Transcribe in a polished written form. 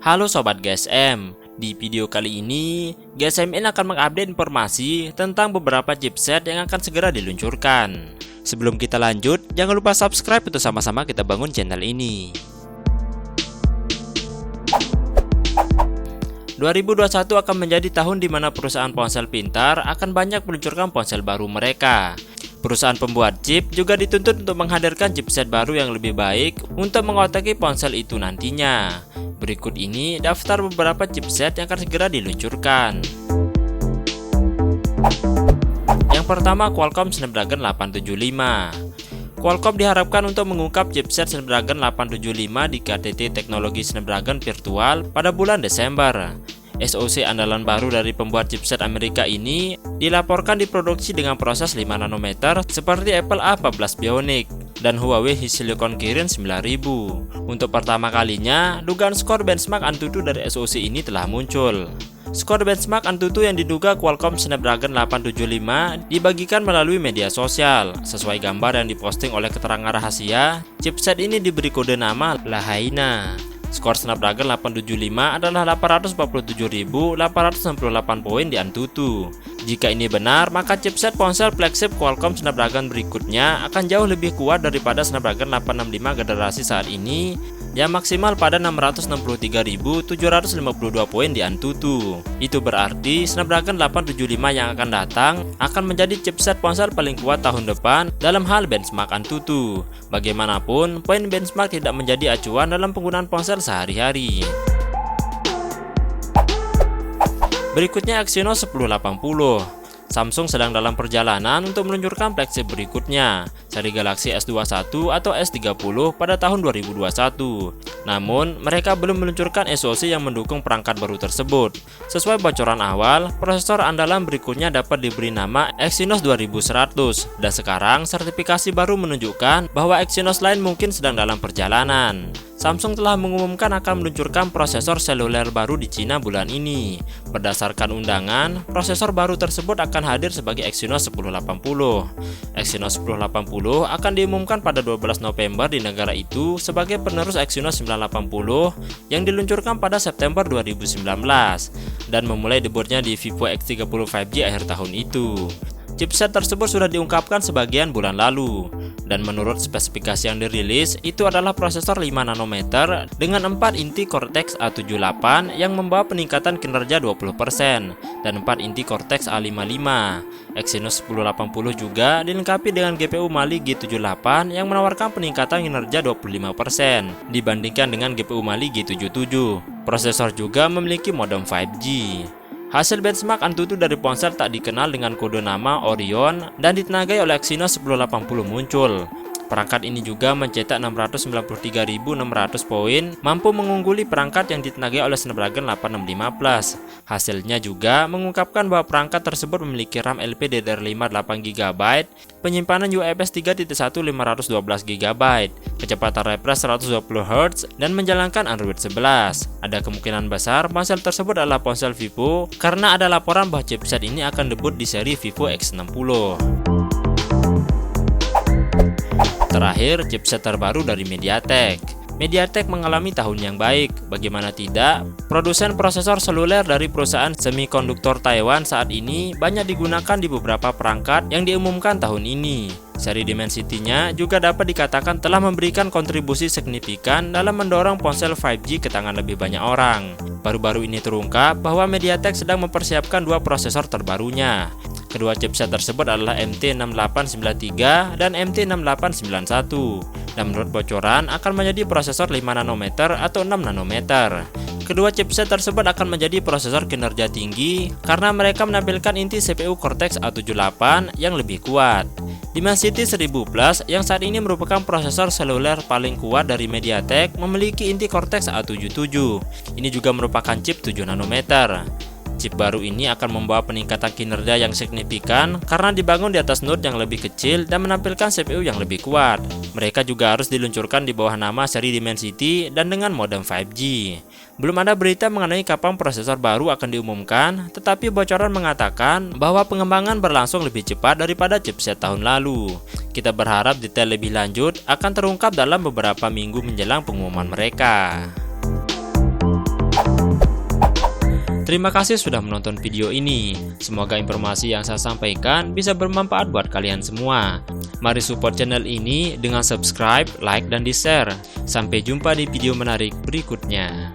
Halo Sobat GSM, di video kali ini GSMN akan mengupdate informasi tentang beberapa chipset yang akan segera diluncurkan. Sebelum kita lanjut, jangan lupa subscribe untuk sama-sama kita bangun channel ini. 2021 akan menjadi tahun di mana perusahaan ponsel pintar akan banyak meluncurkan ponsel baru mereka. Perusahaan pembuat chip juga dituntut untuk menghadirkan chipset baru yang lebih baik untuk mengotak ponsel itu nantinya. Berikut ini daftar beberapa chipset yang akan segera diluncurkan. Yang pertama, Qualcomm Snapdragon 875. Qualcomm diharapkan untuk mengungkap chipset Snapdragon 875 di KTT Teknologi Snapdragon Virtual pada bulan Desember. SoC andalan baru dari pembuat chipset Amerika ini dilaporkan diproduksi dengan proses 5 nanometer seperti Apple A14 Bionic dan Huawei Silicon Kirin 9000. Untuk pertama kalinya, dugaan skor benchmark Antutu dari SoC ini telah muncul. Skor benchmark Antutu yang diduga Qualcomm Snapdragon 875 dibagikan melalui media sosial. Sesuai gambar yang diposting oleh keterangan rahasia, chipset ini diberi kode nama Lahaina. Skor Snapdragon 875 adalah 847.868 poin di Antutu. Jika ini benar, maka chipset ponsel flagship Qualcomm Snapdragon berikutnya akan jauh lebih kuat daripada Snapdragon 865 generasi saat ini yang maksimal pada 663.752 poin di Antutu. Itu berarti Snapdragon 875 yang akan datang akan menjadi chipset ponsel paling kuat tahun depan dalam hal benchmark Antutu. Bagaimanapun, poin benchmark tidak menjadi acuan dalam penggunaan ponsel sehari-hari. Berikutnya Exynos 1080. Samsung sedang dalam perjalanan untuk meluncurkan flagship berikutnya, seri Galaxy S21 atau S30 pada tahun 2021. Namun, mereka belum meluncurkan SoC yang mendukung perangkat baru tersebut. Sesuai bocoran awal, prosesor andalan berikutnya dapat diberi nama Exynos 2100, dan sekarang sertifikasi baru menunjukkan bahwa Exynos lain mungkin sedang dalam perjalanan. Samsung telah mengumumkan akan meluncurkan prosesor seluler baru di Cina bulan ini. Berdasarkan undangan, prosesor baru tersebut akan hadir sebagai Exynos 1080. Exynos 1080 akan diumumkan pada 12 November di negara itu sebagai penerus Exynos 980 yang diluncurkan pada September 2019 dan memulai debutnya di Vivo X30 5G akhir tahun itu. Chipset tersebut sudah diungkapkan sebagian bulan lalu, dan menurut spesifikasi yang dirilis, itu adalah prosesor 5 nanometer dengan 4 inti Cortex A78 yang membawa peningkatan kinerja 20% dan 4 inti Cortex A55. Exynos 1080 juga dilengkapi dengan GPU Mali G78 yang menawarkan peningkatan kinerja 25% dibandingkan dengan GPU Mali G77. Prosesor juga memiliki modem 5G. Hasil benchmark Antutu dari ponsel tak dikenal dengan kode nama Orion dan ditenagai oleh Exynos 1080 muncul. Perangkat ini juga mencetak 693.600 poin, mampu mengungguli perangkat yang ditenagai oleh Snapdragon 865 Plus. Hasilnya juga mengungkapkan bahwa perangkat tersebut memiliki RAM LPDDR5 8GB, penyimpanan UFS 3.1 512GB, kecepatan refresh 120Hz, dan menjalankan Android 11. Ada kemungkinan besar ponsel tersebut adalah ponsel Vivo karena ada laporan bahwa chipset ini akan debut di seri Vivo X60. Terakhir, chipset terbaru dari MediaTek. MediaTek mengalami tahun yang baik. Bagaimana tidak, produsen prosesor seluler dari perusahaan semikonduktor Taiwan saat ini banyak digunakan di beberapa perangkat yang diumumkan tahun ini. Seri Dimensity-nya juga dapat dikatakan telah memberikan kontribusi signifikan dalam mendorong ponsel 5G ke tangan lebih banyak orang. Baru-baru ini terungkap bahwa MediaTek sedang mempersiapkan dua prosesor terbarunya. Kedua chipset tersebut adalah MT6893 dan MT6891, dan menurut bocoran akan menjadi prosesor 5 nanometer atau 6 nanometer. Kedua chipset tersebut akan menjadi prosesor kinerja tinggi karena mereka menampilkan inti CPU Cortex A78 yang lebih kuat. Dimensity 1000 Plus yang saat ini merupakan prosesor seluler paling kuat dari MediaTek memiliki inti Cortex A77. Ini juga merupakan chip 7 nanometer. Chip baru ini akan membawa peningkatan kinerja yang signifikan karena dibangun di atas node yang lebih kecil dan menampilkan CPU yang lebih kuat. Mereka juga harus diluncurkan di bawah nama seri Dimensity dan dengan modem 5G. Belum ada berita mengenai kapan prosesor baru akan diumumkan, tetapi bocoran mengatakan bahwa pengembangan berlangsung lebih cepat daripada chipset tahun lalu. Kita berharap detail lebih lanjut akan terungkap dalam beberapa minggu menjelang pengumuman mereka. Terima kasih sudah menonton video ini. Semoga informasi yang saya sampaikan bisa bermanfaat buat kalian semua. Mari support channel ini dengan subscribe, like, dan di-share. Sampai jumpa di video menarik berikutnya.